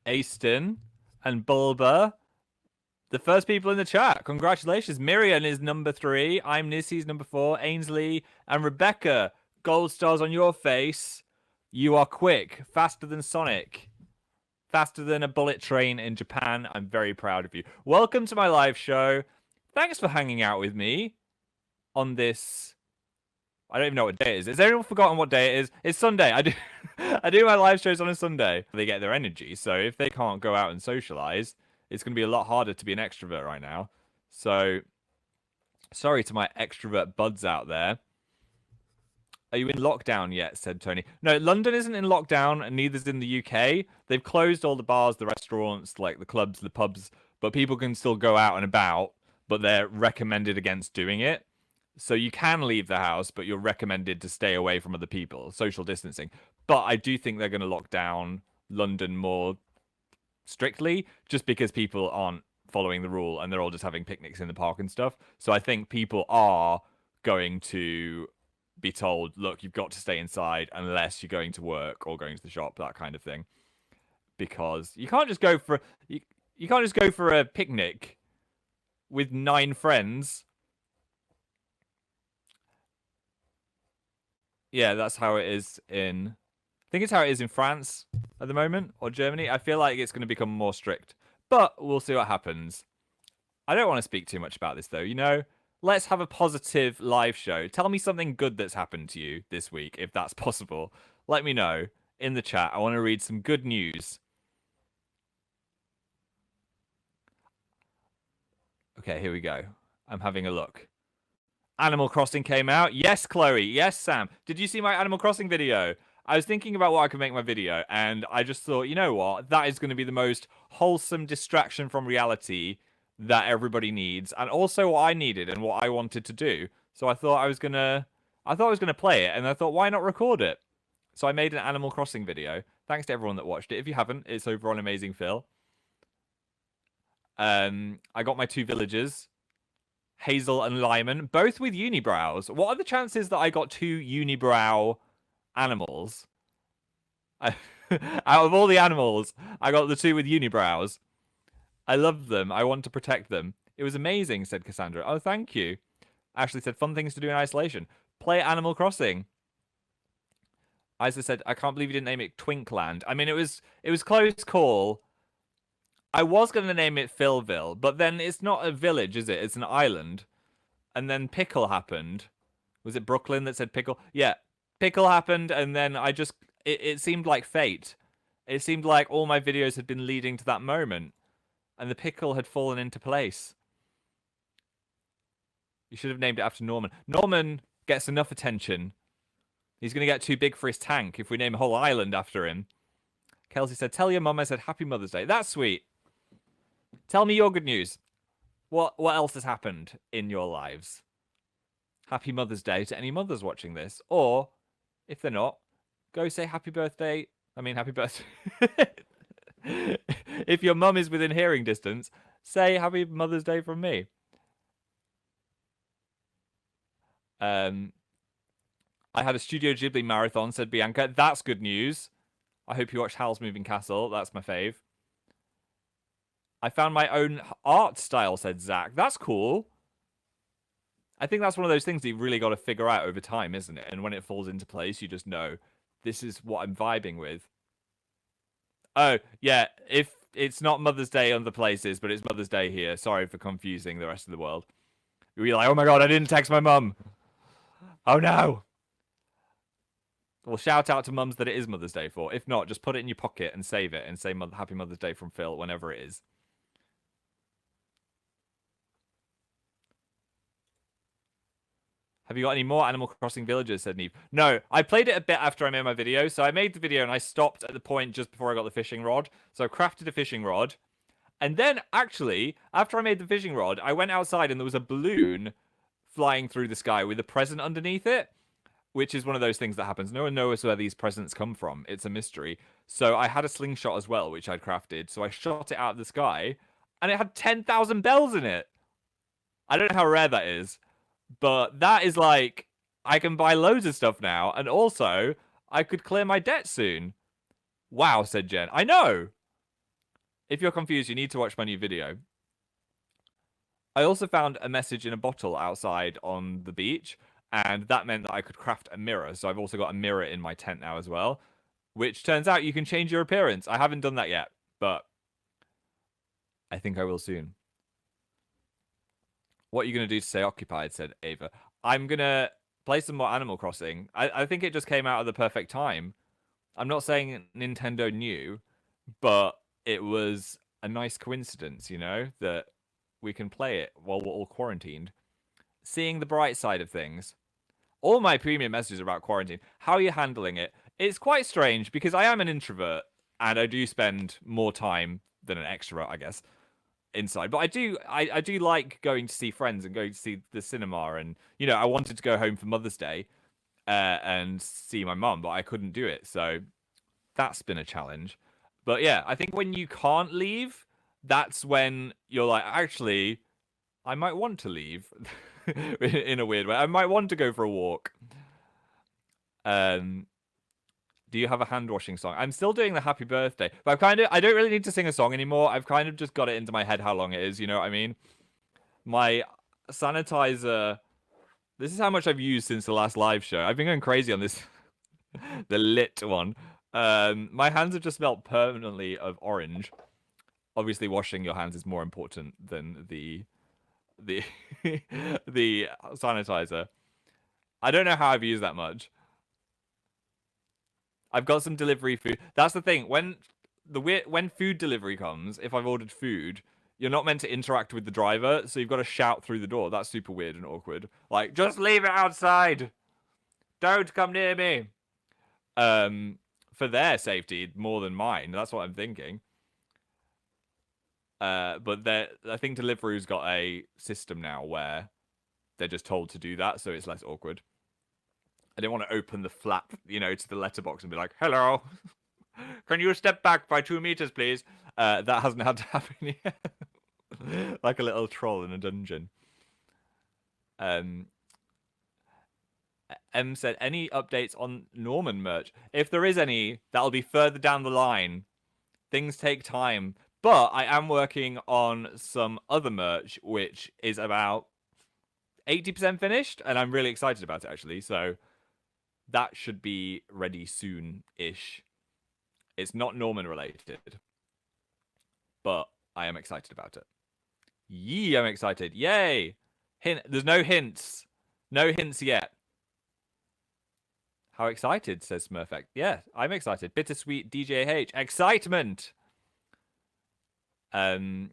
Aston, and Bulba. The first people in the chat. Congratulations. Miriam is number 3. I'm Nissy's number 4. Ainsley and Rebecca. Gold stars on your face. You are quick. Faster than Sonic. Faster than a bullet train in Japan. I'm very proud of you. Welcome to my live show. Thanks for hanging out with me on this. I don't even know what day it is. Has anyone forgotten what day it is? It's Sunday. I do my live shows on a Sunday. They get their energy. So if they can't go out and socialize, it's going to be a lot harder to be an extrovert right now. So, sorry to my extrovert buds out there. Are you in lockdown yet? Said Tony. No, London isn't in lockdown, and neither's in the UK. They've closed all the bars, the restaurants, like the clubs, the pubs, but people can still go out and about, but they're recommended against doing it. So you can leave the house, but you're recommended to stay away from other people, social distancing. But I do think they're going to lock down London more strictly, just because people aren't following the rule and they're all just having picnics in the park and stuff. So I think people are going to be told, look, you've got to stay inside unless you're going to work or going to the shop, that kind of thing. Because you can't just go for you can't just go for a picnic with 9 friends. Yeah, that's how it is in. I think it's how it is in France at the moment, or Germany. I feel like it's going to become more strict, but we'll see what happens. I don't want to speak too much about this, though. You know, let's have a positive live show. Tell me something good that's happened to you this week, if that's possible. Let me know in the chat. I want to read some good news. Okay, here we go. I'm having a look. Animal Crossing came out. Yes, Chloe. Yes, Sam. Did you see my Animal Crossing video? I was thinking about what I could make my video, and I just thought, you know what? That is going to be the most wholesome distraction from reality that everybody needs, and also what I needed and what I wanted to do. So I thought I was gonna play it, and I thought, why not record it? So I made an Animal Crossing video. Thanks to everyone that watched it. If you haven't, it's over on amazingphil. I got my 2 villagers, Hazel and Lyman, both with unibrows. What are the chances that I got 2 unibrow animals? Out of all the animals, I got the 2 with unibrows. I love them. I want to protect them. It was amazing, said Cassandra. Oh, thank you. Ashley said, fun things to do in isolation. Play Animal Crossing. Isa said, I can't believe you didn't name it Twinkland. I mean, it was close call. I was going to name it Philville, but then it's not a village, is it? It's an island. And then Pickle happened. Was it Brooklyn that said Pickle? Yeah, Pickle happened, and then it seemed like fate. It seemed like all my videos had been leading to that moment, and the Pickle had fallen into place. You should have named it after Norman. Norman gets enough attention. He's going to get too big for his tank if we name a whole island after him. Kelsey said, tell your mum I said Happy Mother's Day. That's sweet. Tell me your good news. What else has happened in your lives? Happy Mother's Day to any mothers watching this. Or, if they're not, go say happy birthday. I mean, happy birthday. If your mum is within hearing distance, say happy Mother's Day from me. I had a Studio Ghibli marathon, said Bianca. That's good news. I hope you watched Howl's Moving Castle. That's my fave. I found my own art style, said Zach. That's cool. I think that's one of those things that you've really got to figure out over time, isn't it? And when it falls into place, you just know, this is what I'm vibing with. Oh, yeah, if it's not Mother's Day on the places, but it's Mother's Day here. Sorry for confusing the rest of the world. You're like, oh my god, I didn't text my mum. Oh no. Well, shout out to mums that it is Mother's Day for. If not, just put it in your pocket and save it and say Happy Mother's Day from Phil whenever it is. Have you got any more Animal Crossing villagers, said Neve. No, I played it a bit after I made my video. So I made the video and I stopped at the point just before I got the fishing rod. So I crafted a fishing rod. And then, actually, after I made the fishing rod, I went outside and there was a balloon flying through the sky with a present underneath it, which is one of those things that happens. No one knows where these presents come from. It's a mystery. So I had a slingshot as well, which I'd crafted. So I shot it out of the sky, and it had 10,000 bells in it. I don't know how rare that is, but that is like, I can buy loads of stuff now, and also, I could clear my debt soon. Wow, said Jen. I know. If you're confused, you need to watch my new video. I also found a message in a bottle outside on the beach, and that meant that I could craft a mirror. So I've also got a mirror in my tent now as well, which turns out you can change your appearance. I haven't done that yet, but I think I will soon. What are you going to do to stay occupied? Said Ava. I'm going to play some more Animal Crossing. I think it just came out at the perfect time. I'm not saying Nintendo knew, but it was a nice coincidence, you know, that we can play it while we're all quarantined. Seeing the bright side of things. All my premium messages are about quarantine. How are you handling it? It's quite strange because I am an introvert and I do spend more time than an extrovert, I guess, inside. But I do like going to see friends and going to see the cinema. And you know, I wanted to go home for Mother's Day and see my mum, but I couldn't do it. So that's been a challenge. But yeah, I think when you can't leave, that's when you're like, actually, I might want to leave in a weird way. I might want to go for a walk. Do you have a hand washing song? I'm still doing the happy birthday, but I don't really need to sing a song anymore. I've kind of just got it into my head how long it is. You know what I mean? My sanitizer. This is how much I've used since the last live show. I've been going crazy on this, the lit one. My hands have just smelled permanently of orange. Obviously, washing your hands is more important than the the sanitizer. I don't know how I've used that much. I've got some delivery food. That's the thing. When food delivery comes, if I've ordered food, you're not meant to interact with the driver, so you've got to shout through the door. That's super weird and awkward. Like, just leave it outside. Don't come near me. For their safety more than mine. That's what I'm thinking. But I think Deliveroo's got a system now where they're just told to do that, so it's less awkward. I didn't want to open the flap, you know, to the letterbox and be like, "Hello, can you step back by 2 meters, please?" That hasn't had to happen yet. Like a little troll in a dungeon. M said, any updates on Norman merch? If there is any, that'll be further down the line. Things take time. But I am working on some other merch, which is about 80% finished, and I'm really excited about it, actually. So that should be ready soon-ish. It's not Norman related, but I am excited about it. Yee, I'm excited. Yay! There's no hints. No hints yet. How excited, says Smurfect. Yeah, I'm excited. Bittersweet DJH. Excitement! I'm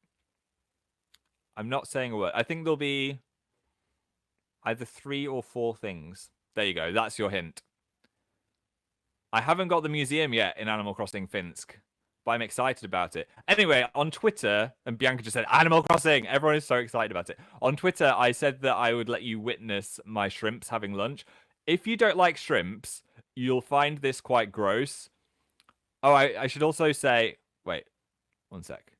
not saying a word. I think there'll be either 3 or 4 things. There you go. That's your hint. I haven't got the museum yet in Animal Crossing Finsk, but I'm excited about it. Anyway, on Twitter, and Bianca just said, Animal Crossing! Everyone is so excited about it. On Twitter, I said that I would let you witness my shrimps having lunch. If you don't like shrimps, you'll find this quite gross. Oh, I should also say... Wait, one sec.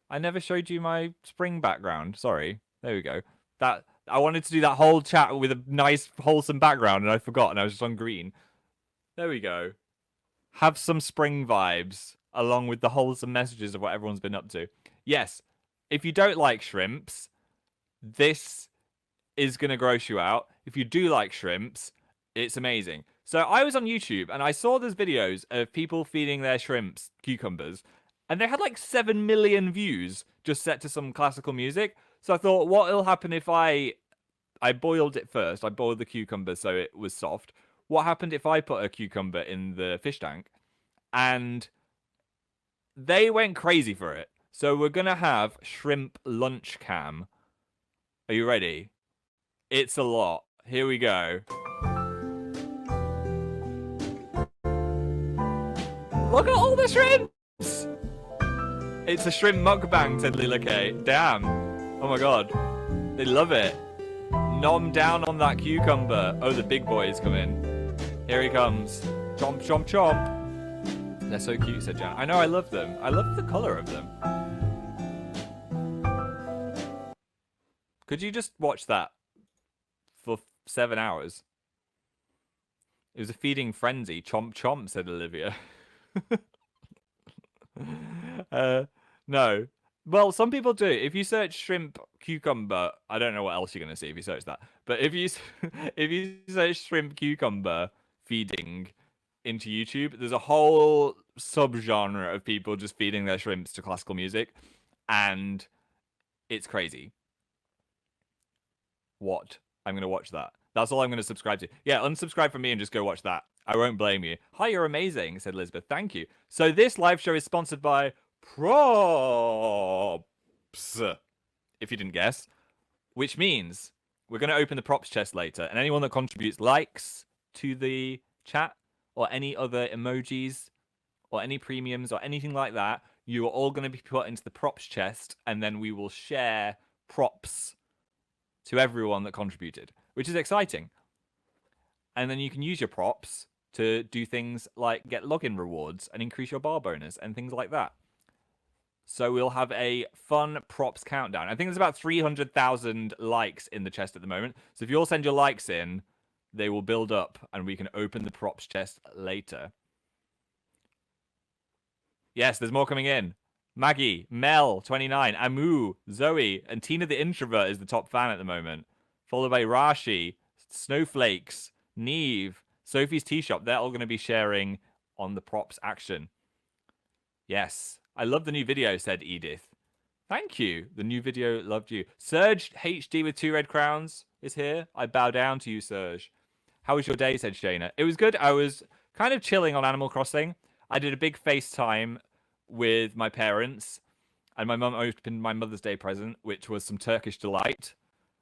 I never showed you my spring background. Sorry. There we go. I wanted to do that whole chat with a nice, wholesome background, and I forgot, and I was just on green. There we go. Have some spring vibes, along with the wholesome messages of what everyone's been up to. Yes, if you don't like shrimps, this is going to gross you out. If you do like shrimps, it's amazing. So I was on YouTube, and I saw those videos of people feeding their shrimps cucumbers, and they had like 7 million views just set to some classical music. So I thought, what'll happen if I boiled it first? I boiled the cucumber so it was soft. What happened if I put a cucumber in the fish tank? And they went crazy for it. So we're going to have shrimp lunch cam. Are you ready? It's a lot. Here we go. Look at all the shrimps! It's a shrimp mukbang, said Lila K. Damn. Oh my god. They love it. Nom down on that cucumber. Oh, the big boy is coming. Here he comes. Chomp, chomp, chomp. They're so cute, said Jan. I know, I love them. I love the colour of them. Could you just watch that for 7 hours? It was a feeding frenzy. Chomp, chomp, said Olivia. No. Well, some people do. If you search shrimp cucumber, I don't know what else you're going to see if you search that. But if you if you search shrimp cucumber feeding into YouTube, there's a whole subgenre of people just feeding their shrimps to classical music, and it's crazy. What? I'm going to watch that. That's all I'm going to subscribe to. Yeah, unsubscribe from me and just go watch that. I won't blame you. Hi, you're amazing, said Elizabeth. Thank you. So this live show is sponsored by Props, if you didn't guess, which means we're going to open the props chest later, and anyone that contributes likes to the chat or any other emojis or any premiums or anything like that, you are all going to be put into the props chest, and then we will share props to everyone that contributed, which is exciting. And then you can use your props to do things like get login rewards and increase your bar bonus and things like that. So we'll have a fun props countdown. I think there's about 300,000 likes in the chest at the moment. So if you all send your likes in, they will build up and we can open the props chest later. Yes, there's more coming in. Maggie, Mel, 29, Amu, Zoe, and Tina the Introvert is the top fan at the moment. Followed by Rashi, Snowflakes, Neve, Sophie's Tea Shop. They're all going to be sharing on the props action. Yes. I love the new video, said Edith. Thank you. The new video loved you. Serge HD with 2 red crowns is here. I bow down to you, Serge. How was your day, said Shayna. It was good. I was kind of chilling on Animal Crossing. I did a big FaceTime with my parents, and my mum opened my Mother's Day present, which was some Turkish Delight,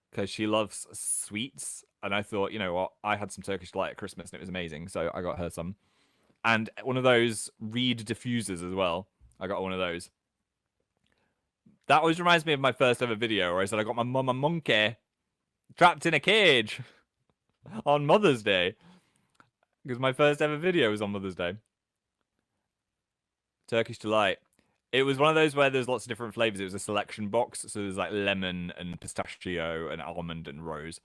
because she loves sweets. And I thought, you know what? I had some Turkish Delight at Christmas, and it was amazing, so I got her some. And one of those Reed diffusers as well. I got one of those. That always reminds me of my first ever video where I said I got my mum a monkey trapped in a cage on Mother's Day. Because my first ever video was on Mother's Day. Turkish Delight. It was one of those where there's lots of different flavors. It was a selection box. So there's like lemon and pistachio and almond and rose.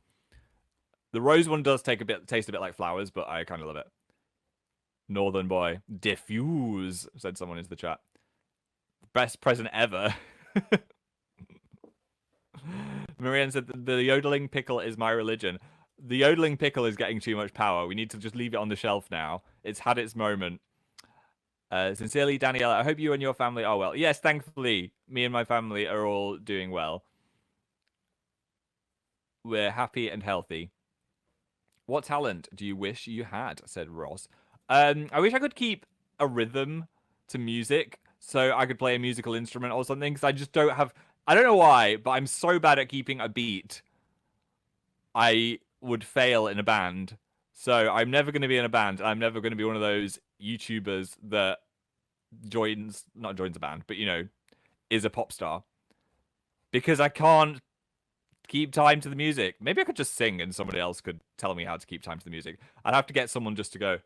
The rose one does taste a bit like flowers, but I kind of love it. Northern boy. Diffuse, said someone into the chat. Best present ever. Marianne said the yodeling pickle is my religion. The yodeling pickle is getting too much power. We need to just leave it on the shelf now. It's had its moment. Sincerely, Daniela, I hope you and your family are well. Yes, thankfully, me and my family are all doing well. We're happy and healthy. What talent do you wish you had, said Ross. I wish I could keep a rhythm to music so I could play a musical instrument or something, because I just don't have... I don't know why, but I'm so bad at keeping a beat. I would fail in a band. So I'm never going to be in a band. I'm never going to be one of those YouTubers that not joins a band, but, you know, is a pop star. Because I can't keep time to the music. Maybe I could just sing and somebody else could tell me how to keep time to the music. I'd have to get someone just to go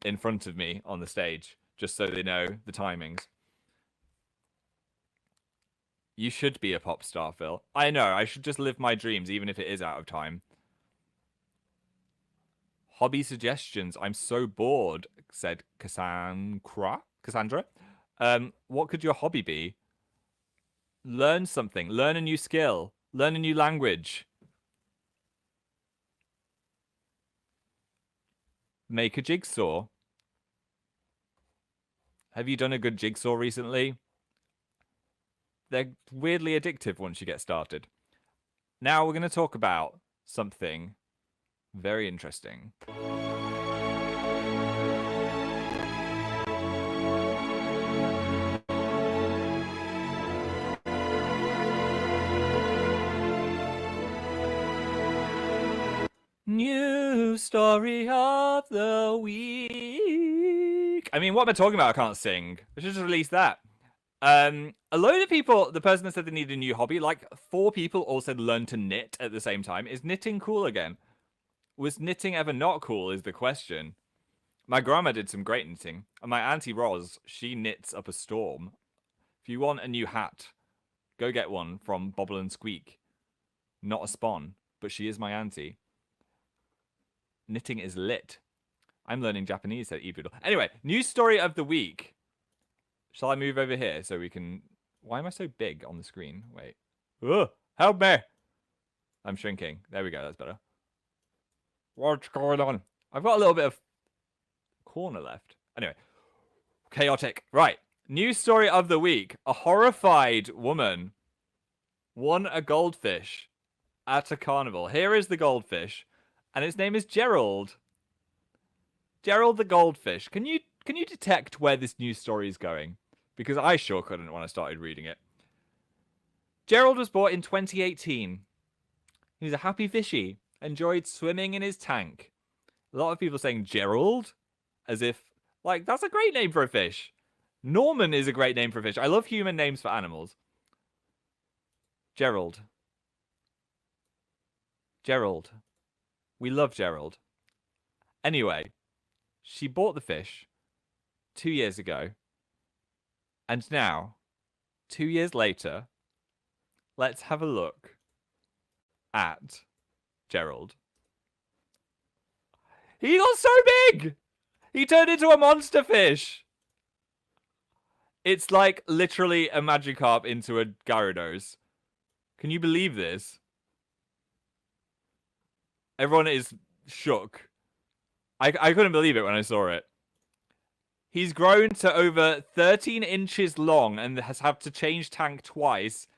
in front of me on the stage, just so they know the timings. You should be a pop star, Phil. I know, I should just live my dreams, even if it is out of time. Hobby suggestions. I'm so bored, said Cassandra. What could your hobby be? Learn something. Learn a new skill. Learn a new language. Make a jigsaw. Have you done a good jigsaw recently? They're weirdly addictive once you get started. Now we're going to talk about something very interesting. New story of the week. I mean, what am I talking about? I can't sing. I should just release that. A load of people, the person that said they need a new hobby, like 4 people all said learn to knit at the same time. Is knitting cool again? Was knitting ever not cool is the question. My grandma did some great knitting. And my auntie Roz, she knits up a storm. If you want a new hat, go get one from Bobble and Squeak. Not a spawn, but she is my auntie. Knitting is lit. I'm learning Japanese, said eBoodle. Anyway, news story of the week. Shall I move over here so we can... Why am I so big on the screen? Wait. Ugh, help me! I'm shrinking. There we go, that's better. What's going on? I've got a little bit of corner left. Anyway. Chaotic. Right. News story of the week. A horrified woman won a goldfish at a carnival. Here is the goldfish. And its name is Gerald. Gerald the goldfish. Can you detect where this news story is going? Because I sure couldn't when I started reading it. Gerald was bought in 2018. He's a happy fishy. Enjoyed swimming in his tank. A lot of people saying Gerald as if, like, that's a great name for a fish. Norman is a great name for a fish. I love human names for animals. Gerald. Gerald. We love Gerald. Anyway, she bought the fish 2 years ago. And now, 2 years later, let's have a look at Gerald. He got so big! He turned into a monster fish! It's like literally a Magikarp into a Gyarados. Can you believe this? Everyone is shook. I couldn't believe it when I saw it. He's grown to over 13 inches long and has had to change tank twice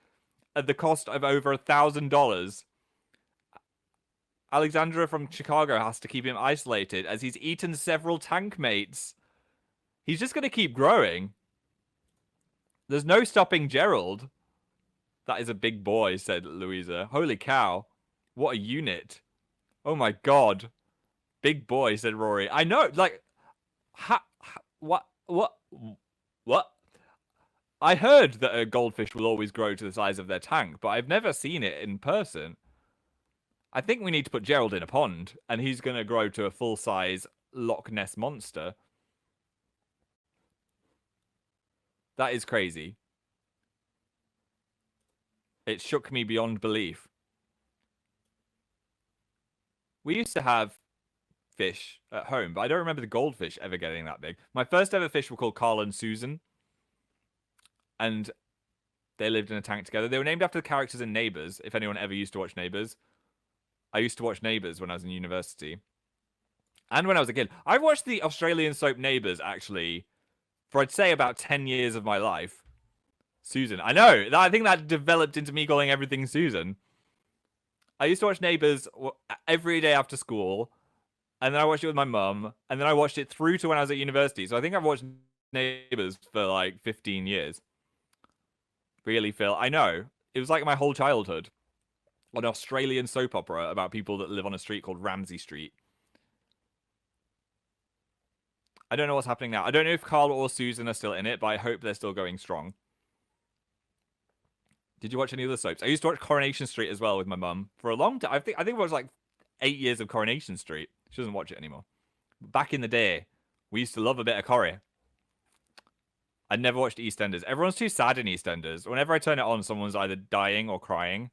at the cost of over $1,000. Alexandra from Chicago has to keep him isolated as he's eaten several tank mates. He's just going to keep growing. There's no stopping Gerald. That is a big boy, said Louisa. Holy cow. What a unit. Oh my god. Big boy, said Rory. I know, like... What? I heard that a goldfish will always grow to the size of their tank, but I've never seen it in person. I think we need to put Gerald in a pond, and he's going to grow to a full-size Loch Ness monster. That is crazy. It shook me beyond belief. We used to have fish at home, but I don't remember the goldfish ever getting that big. My first ever fish were called Carl and Susan. And they lived in a tank together. They were named after the characters in Neighbours, if anyone ever used to watch Neighbours. I used to watch Neighbours when I was in university. And when I was a kid. I've watched the Australian soap Neighbours, actually, for I'd say about 10 years of my life. Susan. I know. I think that developed into me calling everything Susan. I used to watch Neighbours every day after school. And then I watched it with my mum. And then I watched it through to when I was at university. So I think I've watched Neighbours for like 15 years. Really, Phil? I know. It was like my whole childhood. An Australian soap opera about people that live on a street called Ramsay Street. I don't know what's happening now. I don't know if Carl or Susan are still in it, but I hope they're still going strong. Did you watch any of the soaps? I used to watch Coronation Street as well with my mum for a long time. I think it was like 8 years of Coronation Street. She doesn't watch it anymore. Back in the day, we used to love a bit of Corrie. I never watched EastEnders. Everyone's too sad in EastEnders. Whenever I turn it on, someone's either dying or crying.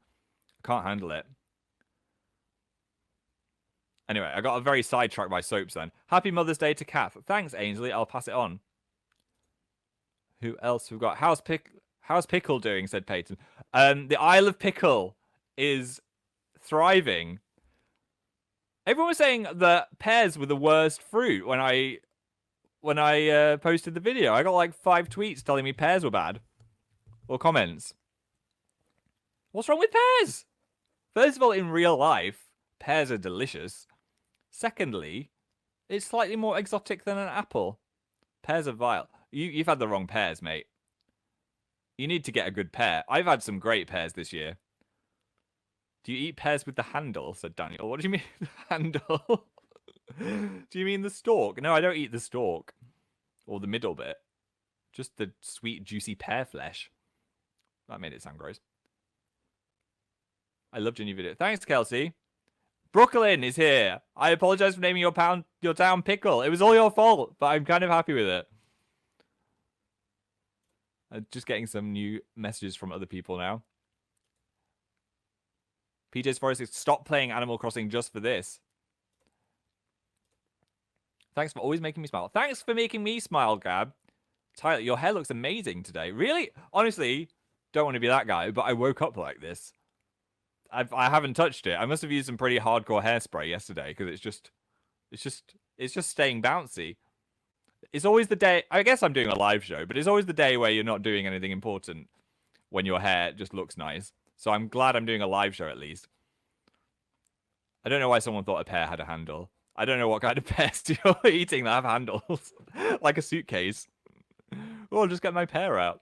I can't handle it. Anyway, I got a very sidetracked by soaps then. Happy Mother's Day to Kath. Thanks, Ainsley. I'll pass it on. Who else we've got? How's Pickle doing, said Peyton. The Isle of Pickle is thriving. Everyone was saying that pears were the worst fruit when I posted the video. I got like 5 tweets telling me pears were bad. Or comments. What's wrong with pears? First of all, in real life, pears are delicious. Secondly, it's slightly more exotic than an apple. Pears are vile. You've had the wrong pears, mate. You need to get a good pear. I've had some great pears this year. Do you eat pears with the handle? Said Daniel. What do you mean, the handle? Do you mean the stalk? No, I don't eat the stalk. Or the middle bit. Just the sweet, juicy pear flesh. That made it sound gross. I loved your new video. Thanks, Kelsey. Brooklyn is here. I apologize for naming your town Pickle. It was all your fault, but I'm kind of happy with it. Just getting some new messages from other people now. PJ's Forest, stop playing Animal Crossing just for this. Thanks for always making me smile. Thanks for making me smile, Gab. Tyler, your hair looks amazing today. Really? Honestly, don't want to be that guy, but I woke up like this. I haven't touched it. I must have used some pretty hardcore hairspray yesterday because it's just staying bouncy. It's always the day. I guess I'm doing a live show, but it's always the day where you're not doing anything important when your hair just looks nice. So I'm glad I'm doing a live show at least. I don't know why someone thought a pear had a handle. I don't know what kind of pears you're eating that have handles. Like a suitcase. Oh, I'll just get my pear out.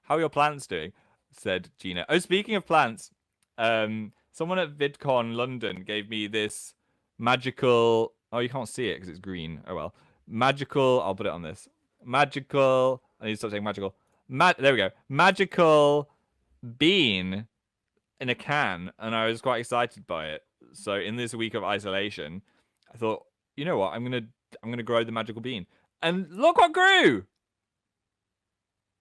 How are your plants doing? Said Gina. Oh, speaking of plants, someone at VidCon London gave me this magical... Oh, you can't see it because it's green. Oh, well. Magical... I'll put it on this. Magical... I need to stop saying magical. There we go. Magical bean in a can, and I was quite excited by it. So in this week of isolation, I thought, you know what? I'm gonna grow the magical bean, and look what grew!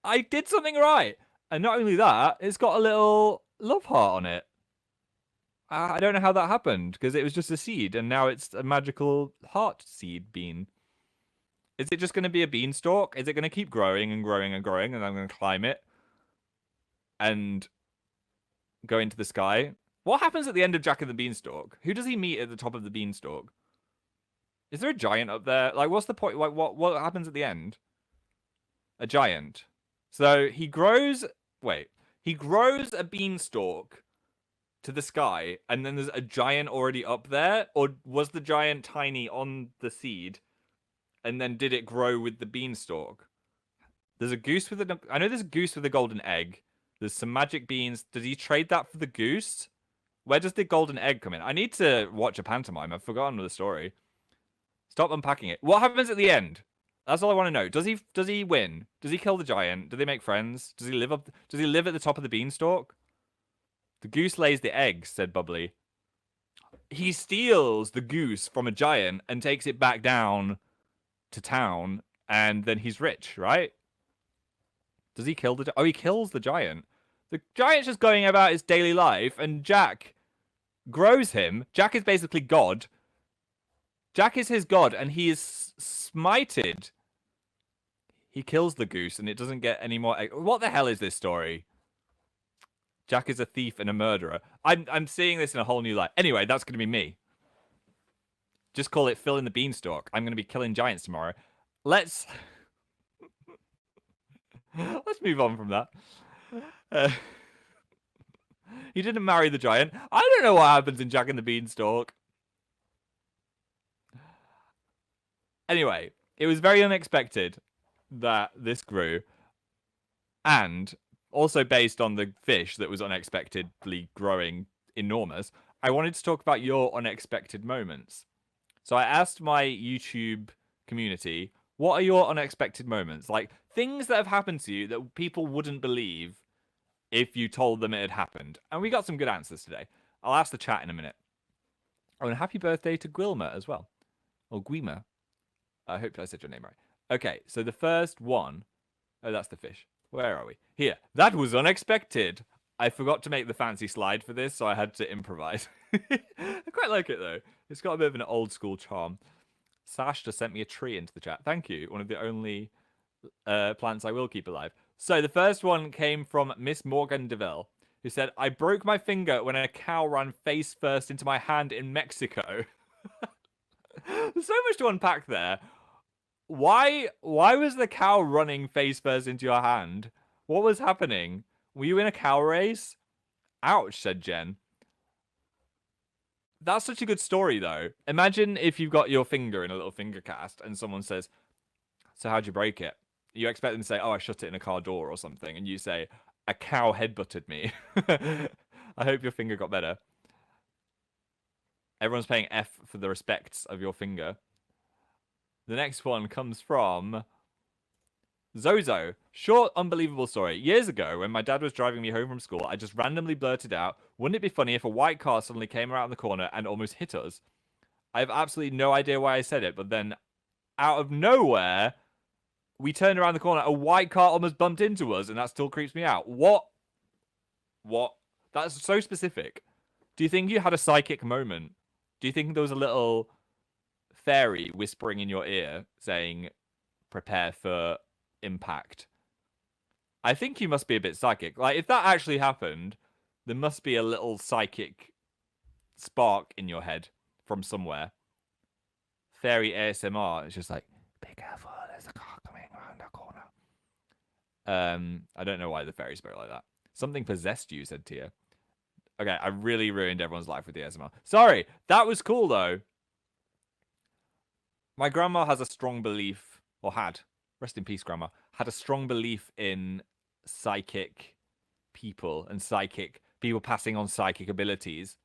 I did something right, and not only that, it's got a little love heart on it. I don't know how that happened because it was just a seed, and now it's a magical heart seed bean. Is it just going to be a beanstalk? Is it going to keep growing and growing and growing, and I'm going to climb it and go into the sky? What happens at the end of Jack and the Beanstalk? Who does he meet at the top of the beanstalk? Is there a giant up there? Like, what's the point? Like, what happens at the end? A giant. So he grows... Wait. He grows a beanstalk to the sky, and then there's a giant already up there? Or was the giant tiny on the seed, and then did it grow with the beanstalk? There's a goose with a... I know there's a goose with a golden egg. There's some magic beans. Does he trade that for the goose? Where does the golden egg come in? I need to watch a pantomime. I've forgotten the story. Stop unpacking it. What happens at the end? That's all I want to know. Does he win? Does he kill the giant? Do they make friends? Does he live at the top of the beanstalk? The goose lays the eggs, said Bubbly. He steals the goose from a giant and takes it back down to town, and then he's rich, right? Does he kill the... Oh, he kills the giant. The giant's just going about his daily life, and Jack grows him. Jack is basically God. Jack is his god, and he is smited. He kills the goose, and it doesn't get any more... What the hell is this story? Jack is a thief and a murderer. I'm seeing this in a whole new light. Anyway, that's going to be me. Just call it Phil in the Beanstalk. I'm going to be killing giants tomorrow. Let's move on from that. He didn't marry the giant. I don't know what happens in Jack and the Beanstalk. Anyway, it was very unexpected that this grew. And also based on the fish that was unexpectedly growing enormous, I wanted to talk about your unexpected moments. So I asked my YouTube community, what are your unexpected moments? Like, things that have happened to you that people wouldn't believe if you told them it had happened. And we got some good answers today. I'll ask the chat in a minute. Oh, and happy birthday to Gwilma as well. Or Gwima. I hope I said your name right. Okay, so the first one... Oh, that's the fish. Where are we? Here. That was unexpected. I forgot to make the fancy slide for this, so I had to improvise. I quite like it, though. It's got a bit of an old-school charm. Sash just sent me a tree into the chat. Thank you. One of the only plants I will keep alive. So the first one came from Miss Morgan DeVille, who said, I broke my finger when a cow ran face first into my hand in Mexico. There's so much to unpack there. Why was the cow running face first into your hand? What was happening? Were you in a cow race? Ouch, said Jen. That's such a good story, though. Imagine if you've got your finger in a little finger cast and someone says, so how'd you break it? You expect them to say, oh, I shut it in a car door or something. And you say, a cow headbutted me. I hope your finger got better. Everyone's paying F for the respects of your finger. The next one comes from Zozo. Short, unbelievable story. Years ago, when my dad was driving me home from school, I just randomly blurted out, wouldn't it be funny if a white car suddenly came around the corner and almost hit us? I have absolutely no idea why I said it, but then out of nowhere, we turned around the corner, a white car almost bumped into us, and that still creeps me out. What? That's so specific. Do you think you had a psychic moment? Do you think there was a little fairy whispering in your ear saying, prepare for impact. I think you must be a bit psychic. Like, if that actually happened, there must be a little psychic spark in your head from somewhere. Fairy ASMR. It's just like, be careful, there's a car coming around the corner. I don't know why the fairy spoke like that. Something possessed you, said Tia. Okay, I really ruined everyone's life with the ASMR. Sorry, that was cool though. My grandma has a strong belief, or had, rest in peace, grandma, had a strong belief in psychic people and psychic people passing on psychic abilities.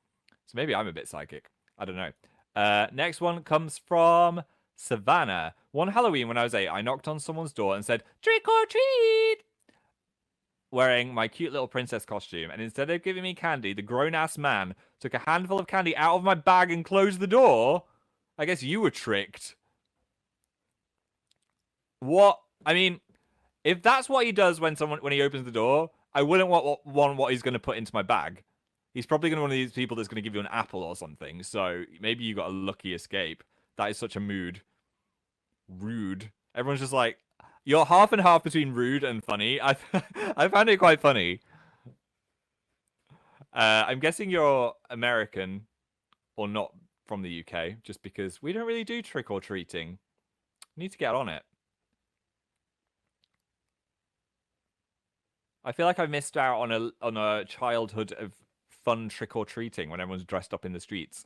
So maybe I'm a bit psychic. I don't know. Next one comes from Savannah. One Halloween when I was 8, I knocked on someone's door and said, trick or treat! Wearing my cute little princess costume. And instead of giving me candy, the grown-ass man took a handful of candy out of my bag and closed the door. I guess you were tricked. What? I mean, if that's what he does when he opens the door, I wouldn't want what he's going to put into my bag. He's probably going to be one of these people that's going to give you an apple or something. So maybe you got a lucky escape. That is such a mood. Rude. Everyone's just like, you're half and half between rude and funny. I found it quite funny. I'm guessing you're American or not from the UK, just because we don't really do trick or treating. Need to get on it. I feel like I missed out on a childhood of fun trick or treating when everyone's dressed up in the streets.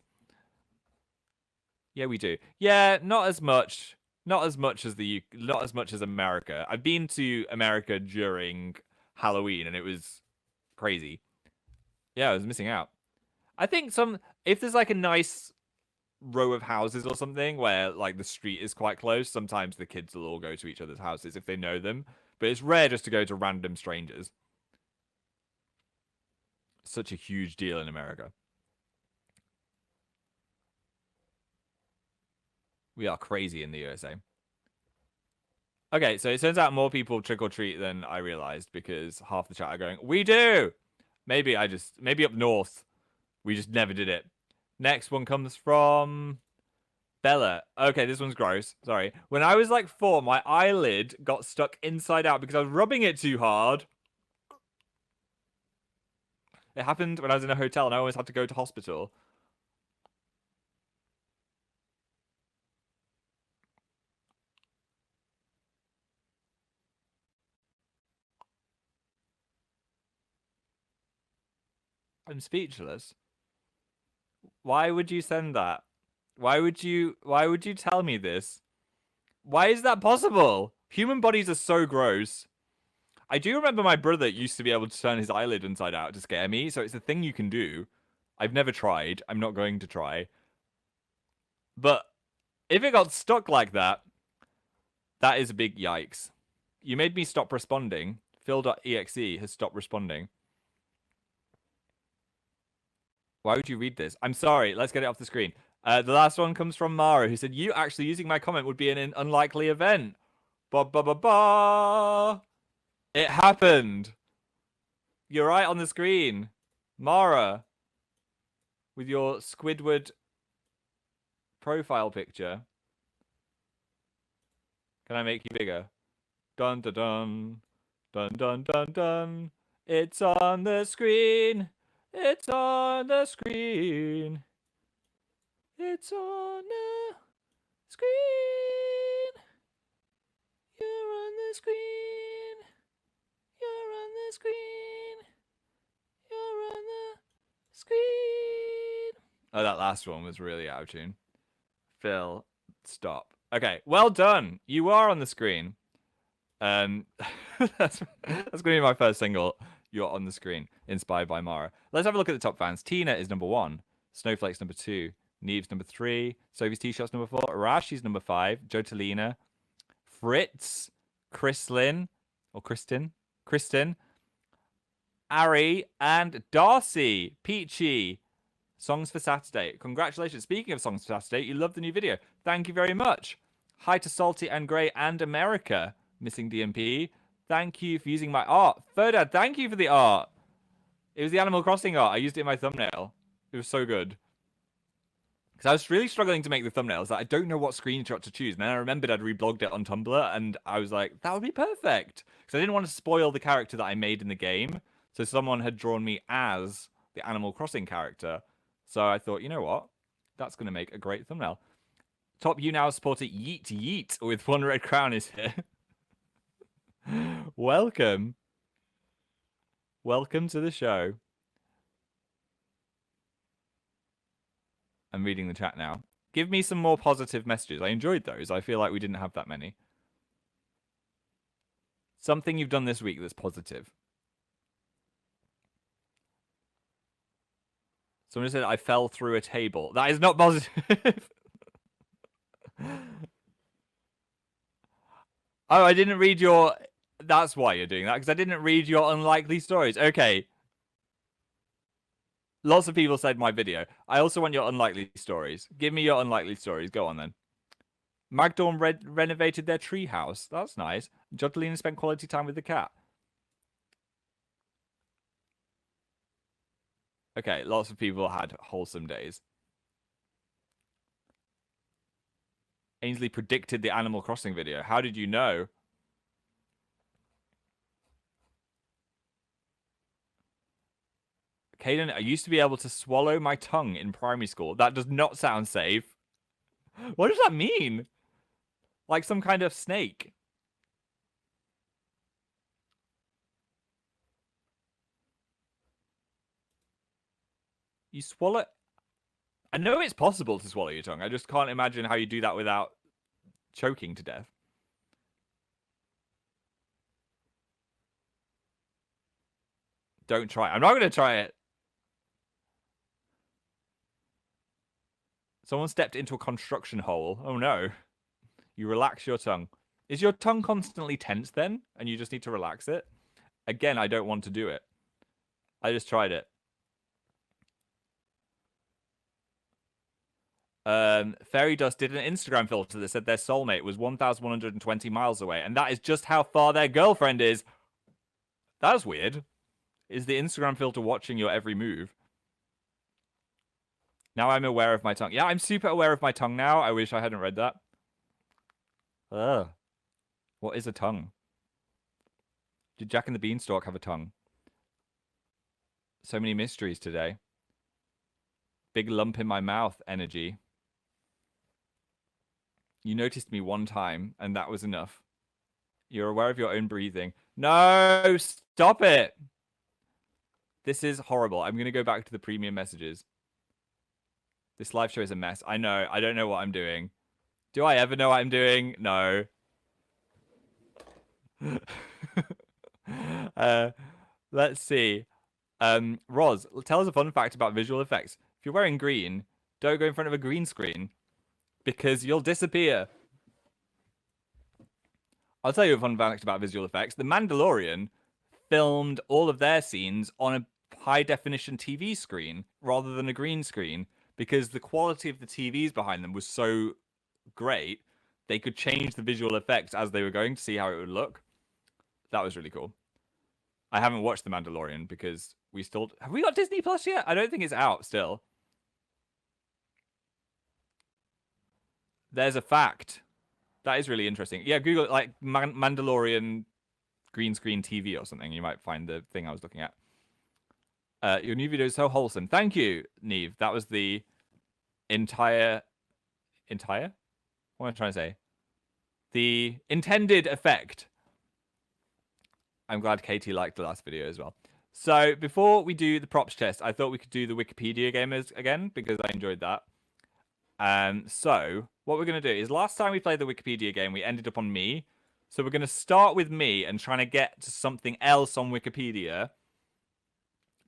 Yeah, we do. Yeah, not as much. Not as much as America. I've been to America during Halloween and it was crazy. Yeah, I was missing out. I think if there's like a nice row of houses or something where like the street is quite close, sometimes the kids will all go to each other's houses if they know them. But it's rare just to go to random strangers. Such a huge deal in America. We are crazy in the USA. Okay, so it turns out more people trick or treat than I realized because half the chat are going, we do! Maybe up north, we just never did it. Next one comes from Bella. Okay, this one's gross. Sorry. When I was like 4, my eyelid got stuck inside out because I was rubbing it too hard. It happened when I was in a hotel and I always had to go to hospital. I'm speechless. Why would you send that? Why would you tell me this? Why is that possible? Human bodies are so gross. I do remember my brother used to be able to turn his eyelid inside out to scare me, so it's a thing you can do. I've never tried. I'm not going to try. But if it got stuck like that, that is a big yikes. You made me stop responding. Phil.exe has stopped responding. Why would you read this? I'm sorry. Let's get it off the screen. The last one comes from Mara, who said, you actually using my comment would be an unlikely event. Ba ba ba ba. It happened. You're right on the screen. Mara. With your Squidward profile picture. Can I make you bigger? Dun dun dun. Dun dun dun dun. It's on the screen. It's on the screen. It's on the screen. You're on the screen. You're on the screen. You're on the screen. Oh, that last one was really out of tune. Phil, stop. Okay, well done. You are on the screen. That's going to be my first single. You're on the screen, inspired by Mara. Let's have a look at the top fans. Tina is number 1. Snowflake's number 2. Neve's number 3. Sophie's T-Shirt's number 4. Rashi's number 5. Jotalina. Fritz. Kristin. Ari. And Darcy. Peachy. Songs for Saturday. Congratulations. Speaking of Songs for Saturday, you love the new video. Thank you very much. Hi to Salty and Grey and America. Missing DMP. Thank you for using my art. Ferdad, thank you for the art. It was the Animal Crossing art. I used it in my thumbnail. It was so good. Because I was really struggling to make the thumbnails. I don't know what screenshot to choose. And then I remembered I'd reblogged it on Tumblr, and I was like, that would be perfect. Because I didn't want to spoil the character that I made in the game. So someone had drawn me as the Animal Crossing character. So I thought, you know what? That's going to make a great thumbnail. Top You Now supporter Yeet Yeet with 1 red crown is here. Welcome. Welcome to the show. I'm reading the chat now. Give me some more positive messages. I enjoyed those. I feel like we didn't have that many. Something you've done this week that's positive. Someone said I fell through a table. That is not positive. Oh, I didn't read your... That's why you're doing that, because I didn't read your unlikely stories. Okay. Lots of people said my video. I also want your unlikely stories. Give me your unlikely stories. Go on, then. Magdawn renovated their treehouse. That's nice. Jodlina spent quality time with the cat. Okay, lots of people had wholesome days. Ainsley predicted the Animal Crossing video. How did you know? Caden, I used to be able to swallow my tongue in primary school. That does not sound safe. What does that mean? Like some kind of snake. You swallow... I know it's possible to swallow your tongue. I just can't imagine how you do that without choking to death. Don't try it. I'm not going to try it. Someone stepped into a construction hole. Oh no. You relax your tongue. Is your tongue constantly tense then? And you just need to relax it? Again, I don't want to do it. I just tried it. Fairy Dust did an Instagram filter that said their soulmate was 1,120 miles away. And that is just how far their girlfriend is. That's weird. Is the Instagram filter watching your every move? Now I'm aware of my tongue. Yeah, I'm super aware of my tongue now. I wish I hadn't read that. Ugh. What is a tongue? Did Jack and the Beanstalk have a tongue? So many mysteries today. Big lump in my mouth energy. You noticed me one time, and that was enough. You're aware of your own breathing. No, stop it. This is horrible. I'm going to go back to the premium messages. This live show is a mess. I know. I don't know what I'm doing. Do I ever know what I'm doing? No. Let's see. Roz, tell us a fun fact about visual effects. If you're wearing green, don't go in front of a green screen because you'll disappear. I'll tell you a fun fact about visual effects. The Mandalorian filmed all of their scenes on a high-definition TV screen rather than a green screen because the quality of the TVs behind them was so great, they could change the visual effects as they were going to see how it would look. That was really cool. I haven't watched The Mandalorian because we still... Have we got Disney Plus yet? I don't think it's out still. There's a fact. That is really interesting. Yeah, Google like Mandalorian green screen TV or something. You might find the thing I was looking at. Your new video is so wholesome. Thank you, Neve. That was the entire... What am I trying to say? The intended effect. I'm glad Katie liked the last video as well. So before we do the props test, I thought we could do the Wikipedia gamers again because I enjoyed that. So what we're going to do is last time we played the Wikipedia game, we ended up on me. So we're going to start with me and trying to get to something else on Wikipedia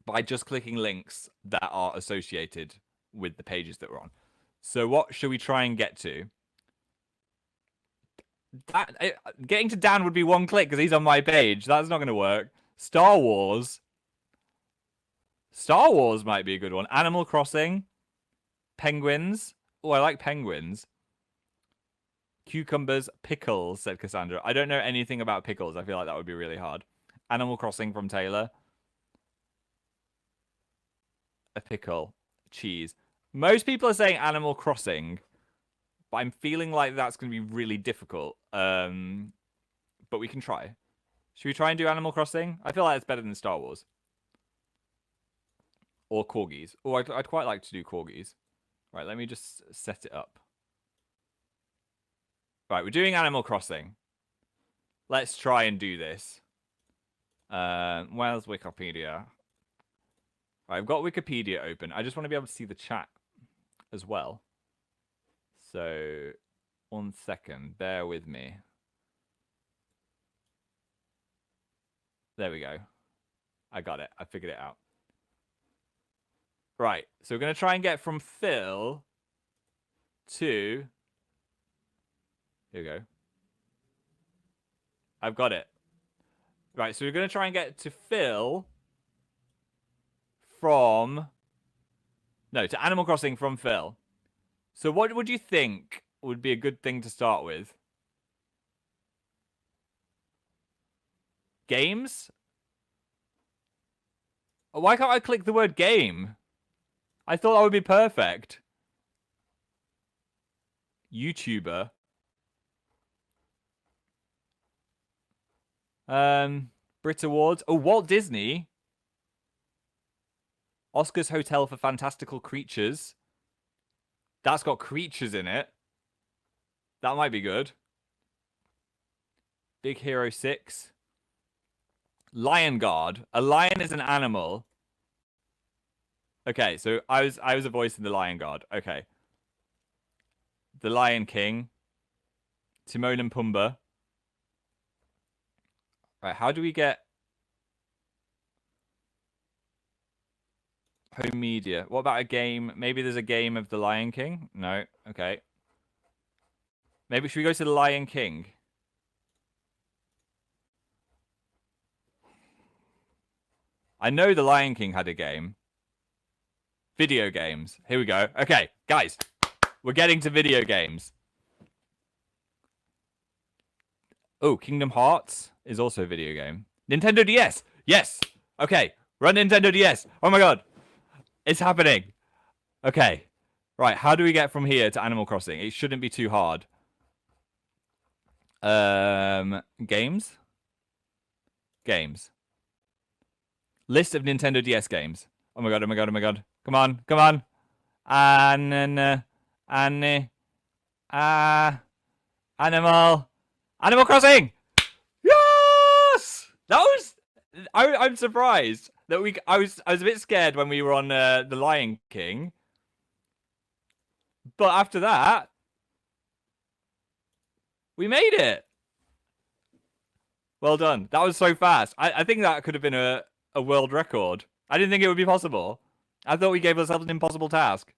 by just clicking links that are associated with the pages that we're on. So what should we try and get to? Getting to Dan would be one click because he's on my page. That's not going to work. Star Wars. Star Wars might be a good one. Animal Crossing. Penguins. Oh, I like penguins. Cucumbers, pickles, said Cassandra. I don't know anything about pickles. I feel like that would be really hard. Animal Crossing from Taylor. A pickle. Cheese. Most people are saying Animal Crossing, but I'm feeling like that's going to be really difficult. But we can try. Should we try and do Animal Crossing? I feel like it's better than Star Wars. Or Corgis. Oh, I'd quite like to do Corgis. Right, let me just set it up. Right, we're doing Animal Crossing. Let's try and do this. Where's Wikipedia? Right, I've got Wikipedia open. I just want to be able to see the chat as well. So, 1 second. Bear with me. There we go. I got it. I figured it out. Right, so we're going to try and get from Phil to... Here we go. I've got it. Right, so we're going to try and get to Phil from... No, to Animal Crossing from Phil. So what would you think would be a good thing to start with? Games? Oh, why can't I click the word game? I thought that would be perfect. YouTuber. Brit Awards. Oh, Walt Disney. Oscar's Hotel for Fantastical Creatures. That's got creatures in it. That might be good. Big Hero 6. Lion Guard. A lion is an animal. Okay, so I was a voice in the Lion Guard. Okay. The Lion King. Timon and Pumbaa. Right, how do we get home media? What about a game? Maybe there's a game of the Lion King? No. Okay. Maybe should we go to the Lion King? I know the Lion King had a game. Video games. Here we go. Okay, guys. We're getting to video games. Oh, Kingdom Hearts is also a video game. Nintendo DS. Yes. Okay. Run Nintendo DS. Oh my god. It's happening. Okay. Right. How do we get from here to Animal Crossing? It shouldn't be too hard. Games. Games. List of Nintendo DS games. Oh my god. Oh my god. Oh my god. Come on. Come on. Animal Crossing. Yes. That was. I'm surprised that I was a bit scared when we were on the Lion King, but after that, we made it. Well done. That was so fast. I think that could have been a world record. I didn't think it would be possible. I thought we gave ourselves an impossible task.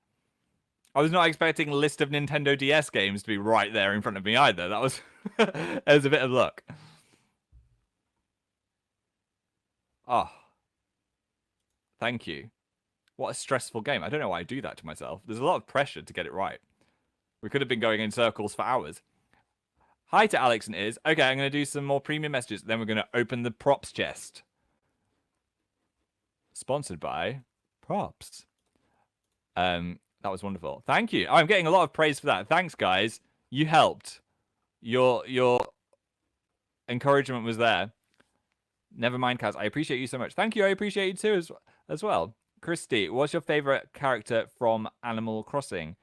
I was not expecting a list of Nintendo DS games to be right there in front of me either. That was it was a bit of luck. Oh. Thank you. What a stressful game. I don't know why I do that to myself. There's a lot of pressure to get it right. We could have been going in circles for hours. Hi to Alex and Iz. Okay, I'm going to do some more premium messages. Then we're going to open the props chest. Sponsored by Props. That was wonderful. Thank you. Oh, I'm getting a lot of praise for that. Thanks, guys. You helped. Your encouragement was there. Never mind, Kaz. I appreciate you so much. Thank you. I appreciate you too as well. Christy, what's your favorite character from Animal Crossing?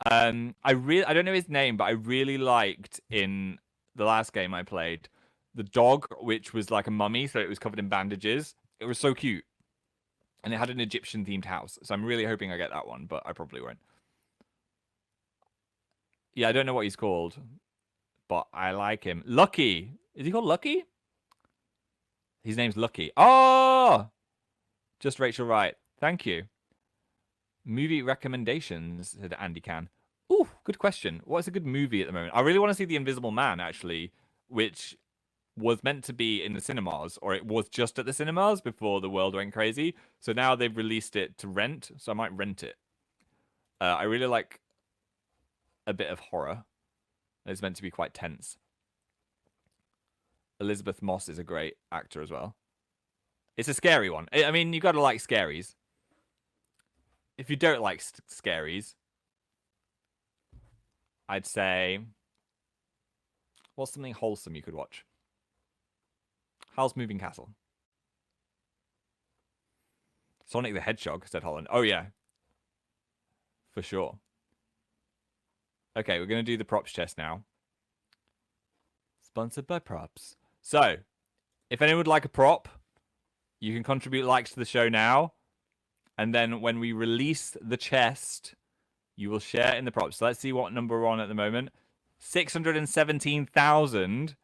I don't know his name, but I really liked in the last game I played the dog, which was like a mummy, so it was covered in bandages. It was so cute. And it had an Egyptian themed house. So I'm really hoping I get that one, but I probably won't. Yeah, I don't know what he's called, but I like him. Lucky. Is he called Lucky? His name's Lucky. Oh! Just Rachel Wright. Thank you. Movie recommendations, said Andy Can. Ooh, good question. What's a good movie at the moment? I really want to see The Invisible Man, actually, which was meant to be in the cinemas, or it was just at the cinemas before the world went crazy. So now they've released it to rent, so I might rent it. I really like a bit of horror. It's meant to be quite tense. Elizabeth Moss is a great actor as well. It's a scary one. I mean, you got to like scaries. if you don't like scaries, I'd say, what's something wholesome you could watch? Howl's Moving Castle. Sonic the Hedgehog, said Holland. Oh, yeah. For sure. Okay, we're going to do the props chest now. Sponsored by props. So, if anyone would like a prop, you can contribute likes to the show now. And then when we release the chest, you will share in the props. So let's see what number we're on at the moment. 617,000.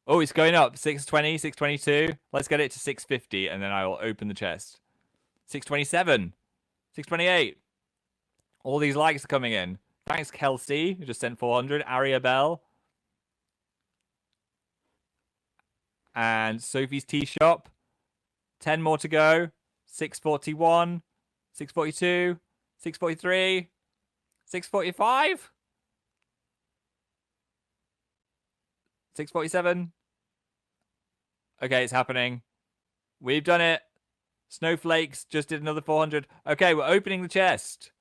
Oh, it's going up. 620, 622. Let's get it to 650, and then I will open the chest. 627. 628. All these likes are coming in. Thanks, Kelsey, who just sent 400. Aria Bell. And Sophie's Tea Shop. 10 more to go. 641. 642. 643. 645. 647. Okay, it's happening. We've done it. Snowflakes just did another 400. Okay, we're opening the chest.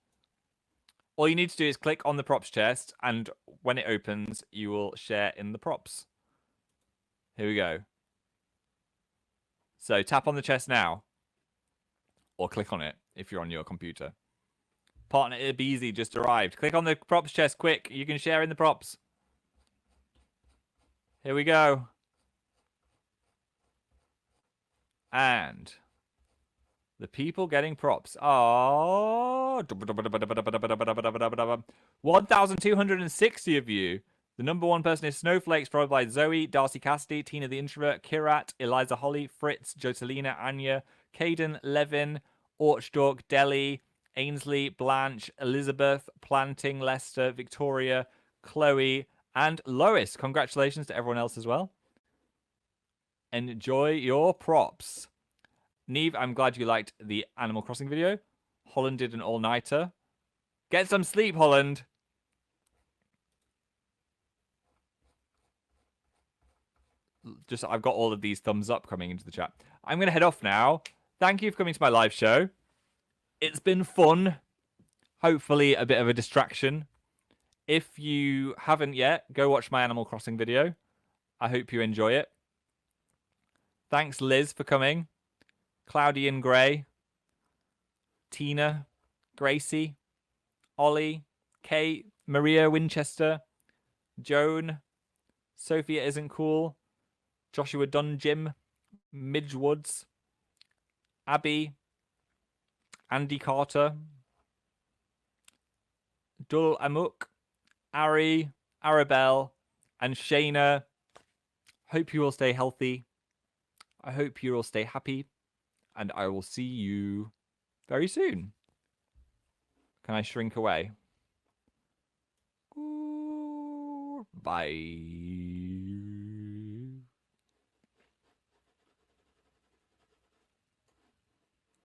All you need to do is click on the props chest, and when it opens, you will share in the props. Here we go. So tap on the chest now, or click on it if you're on your computer. Partner Ibizi just arrived. Click on the props chest quick. You can share in the props. Here we go. And the people getting props are 1,260 of you. The number one person is Snowflakes, followed by Zoe, Darcy Cassidy, Tina the Introvert, Kirat, Eliza Holly, Fritz, Joselina, Anya, Caden, Levin, Orchdork, Deli, Ainsley, Blanche, Elizabeth, Planting, Lester, Victoria, Chloe, and Lois. Congratulations to everyone else as well. Enjoy your props. Neve, I'm glad you liked the Animal Crossing video. Holland did an all-nighter. Get some sleep, Holland. I've got all of these thumbs up coming into the chat. I'm going to head off now. Thank you for coming to my live show. It's been fun. Hopefully a bit of a distraction. If you haven't yet, go watch my Animal Crossing video. I hope you enjoy it. Thanks, Liz, for coming. Cloudy and Grey. Tina. Gracie. Ollie. Kate. Maria Winchester. Joan. Sophia Isn't Cool. Joshua Dunjim. Midge Woods. Abby. Andy Carter. Dul Amuk. Ari. Arabelle. And Shayna. Hope you all stay healthy. I hope you all stay happy. And I will see you very soon. Can I shrink away? Bye.